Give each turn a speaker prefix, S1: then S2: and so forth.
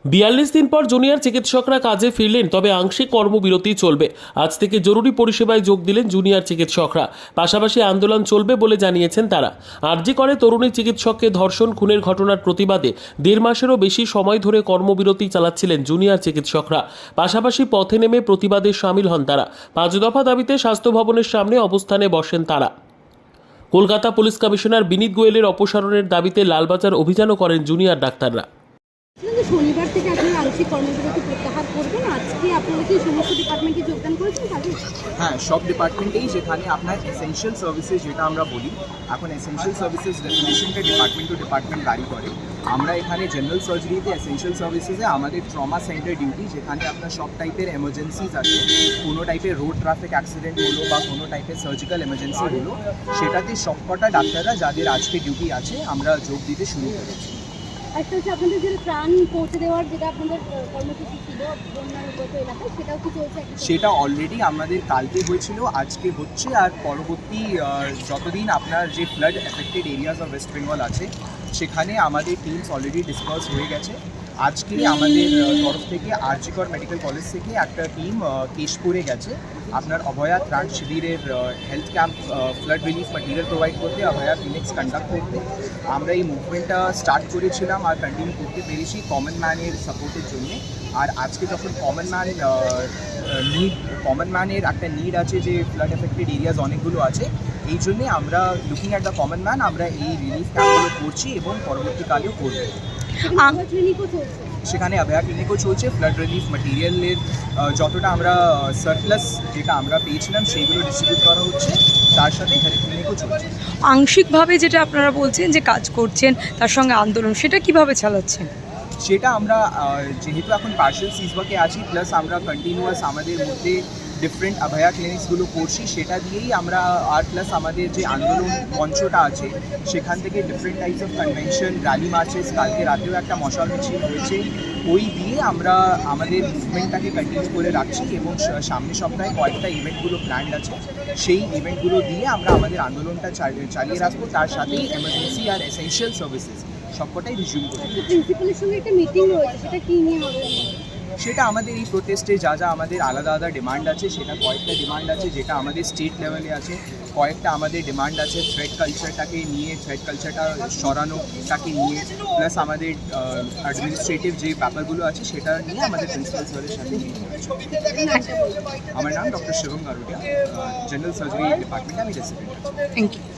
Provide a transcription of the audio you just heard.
S1: ৪২ দিন পর জুনিয়র চিকিৎসকরা কাজে ফিরলেন, তবে আংশিক কর্মবিরতি চলবে। আজ থেকে জরুরি পরিষেবায় যোগ দিলেন জুনিয়র চিকিৎসকরা। পাশাপাশি আন্দোলন চলবে বলে জানিয়েছেন তারা। আরজি করে তরুণী চিকিৎসককে ধর্ষণ খুনের ঘটনার প্রতিবাদে ১.৫ মাসেরও বেশি সময় ধরে কর্মবিরতি চালাচ্ছিলেন জুনিয়র চিকিৎসকরা। পাশাপাশি পথে নেমে প্রতিবাদে সামিল হন তারা। ৫ দফা দাবিতে স্বাস্থ্য ভবনের সামনে অবস্থানে বসেন তারা। কলকাতা পুলিশ কমিশনার বিনীত গোয়েলের অপসারণের দাবিতে লালবাজার অভিযানও করেন জুনিয়র ডাক্তাররা।
S2: শনিবার থেকে আপনি আংশিক কর্মবিরতি প্রত্যাহার করবেন। আজকে আপনারা কি সমস্ত ডিপার্টমেন্টে যোগদান করেছেন কাজে?
S3: হ্যাঁ, সব ডিপার্টমেন্টেই, যেখানে আপনার এসেনশিয়াল সার্ভিসেস যেটা আমরা বলি, এখন এসেনশিয়াল সার্ভিসেস ডেফিনেশনটা ডিপার্টমেন্ট টু ডিপার্টমেন্ট ভ্যারি করে। আমরা এখানে জেনারেল সার্জারিতে এসেনশিয়াল সার্ভিসেসে আমাদের ট্রমা সেন্টার ডিউটি, যেখানে আপনার সব টাইপের এমার্জেন্সিজ আছে, কোনো টাইপের রোড ট্রাফিক অ্যাক্সিডেন্ট হলো বা কোনো টাইপের সার্জিক্যাল এমার্জেন্সি হলো, সেটাতে সবকটা ডাক্তাররা যাদের আজকে ডিউটি আছে আমরা যোগ দিতে শুরু করেছি।
S2: একটা হচ্ছে আপনাদের যেটা ত্রাণ পৌঁছে দেওয়ার যেটা আপনাদের কর্মসূচি ছিল বন্যার উপর এলাকায়, সেটাও কি চলছে?
S3: সেটা অলরেডি আমাদের কালকে হয়েছিল, আজকে হচ্ছে, আর পরবর্তী যতদিন আপনার যে flood affected areas of West Bengal আছে সেখানে আমাদের টিমস অলরেডি ডিসপার্স হয়ে গেছে। আজকে আমাদের তরফ থেকে আরজি কর মেডিকেল কলেজ থেকে একটা টিম কেশপুরে গেছে আপনার অভয়া ত্রাণ শিবিরের health camp, flood relief material provide করতে, অভয়া ক্লিনিক্স কন্ডাক্ট করতে। আমরা এই মুভমেন্টটা স্টার্ট করেছিলাম আর কন্টিনিউ করতে পেরেছি কমন ম্যানের সাপোর্টের জন্য। আর আজকে যখন কমন ম্যানের একটা নিড আছে, যে ফ্লাড এফেক্টেড এরিয়াজ অনেকগুলো আছে, এই জন্যে আমরা looking at the common man আমরা এই রিলিফ ক্যাম্পগুলো করছি এবং পরবর্তীকালেও করবো। সেখানে অভয়া ক্লিনিকও চলছে। ফ্লাড রিলিফ ম্যাটেরিয়ালের যতটা আমরা সারপ্লাস যেটা আমরা পেয়েছিলাম সেইগুলো ডিস্ট্রিবিউট করা হচ্ছে, তার সাথে হেলথ ক্লিনিকও চলছে।
S4: আংশিকভাবে যেটা আপনারা বলছেন যে কাজ করছেন, তার সঙ্গে আন্দোলন, সেটা কিভাবে চালাচ্ছেন?
S3: সেটা আমরা যেহেতু এখন পার্শিয়াল সিজওয়ার্কে আছি, প্লাস আমরা কন্টিনিউয়াস আমাদের মধ্যে ডিফারেন্ট অভয়া ক্লিনিক্সগুলো করছি, সেটা দিয়েই আমরা, আর প্লাস আমাদের যে আন্দোলন মঞ্চটা আছে সেখান থেকে different types of convention, rally marches, কালকে রাতেও একটা মশাল মিছিল হয়েছে, ওই দিয়ে আমরা আমাদের মুভমেন্টটাকে কন্টিনিউ করে রাখছি। এবং সামনের সপ্তাহে কয়েকটা ইভেন্টগুলো প্ল্যান্ড আছে, সেই ইভেন্টগুলো দিয়ে আমরা আমাদের আন্দোলনটা চালিয়ে রাখবো। তার সাথেই এমার্জেন্সি আর এসেনশিয়াল সার্ভিসেস সবকটাই রিজিউম করবো।
S2: প্রিন্সিপালের সঙ্গে একটা মিটিং রয়েছে, সেটা কি নিয়ে হবে?
S3: সেটা আমাদের এই প্রোটেস্টে যা যা আমাদের আলাদা আলাদা ডিমান্ড আছে, সেটা কয়েকটা ডিমান্ড আছে যেটা আমাদের স্টেট লেভেলে আছে, কয়েকটা আমাদের ডিমান্ড আছে থ্রেড কালচারটাকে নিয়ে, থ্রেড কালচারটা সরানোটাকে নিয়ে, প্লাস আমাদের অ্যাডমিনিস্ট্রেটিভ যে ব্যাপারগুলো আছে সেটা নিয়ে আমাদের প্রিন্সিপাল স্যারের সাথে মিটিং হচ্ছে। আমার নাম doctor Shivam Garodia, general surgery ডিপার্টমেন্টে আমি রেসিডেন্ট।
S4: Thank you.